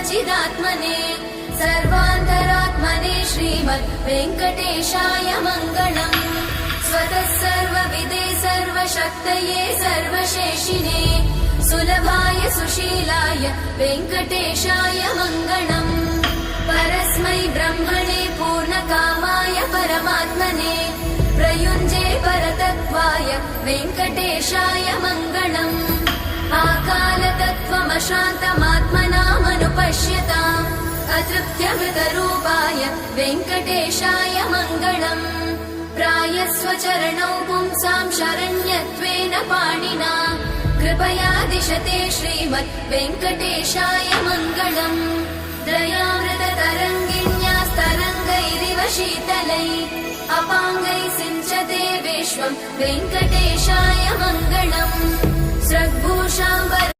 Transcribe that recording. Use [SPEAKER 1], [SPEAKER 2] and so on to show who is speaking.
[SPEAKER 1] चिदात्मने सर्वान्तरात्मने श्रीमद् वेङ्कटेशाय मङ्गलम्। स्वतः सर्वविदे सर्वशक्तये सर्वशेषिने सुलभाय सुशीलाय वेङ्कटेशाय मङ्गलम्। परस्मै ब्रह्मणे पूर्णकामाय परमात्मने प्रयुञ्जे परतत्त्वाय वेङ्कटेशाय मङ्गलम्। आकालतत्त्वमशान्तमात्मनामनुपश्यताम् अतृप्त्यमृतरूपाय वेङ्कटेशाय मङ्गलम्। प्रायस्वचरणौ पुंसां शरण्यत्वेन पाणिना कृपया दिशते श्रीमद् वेङ्कटेशाय मङ्गलम्। दयामृततरङ्गिण्यास्तरङ्गैरिव शीतलैः अपाङ्गैः सिञ्चते विश्वं वेङ्कटेशाय मङ्गलम्। स्रग्भूषाम्बर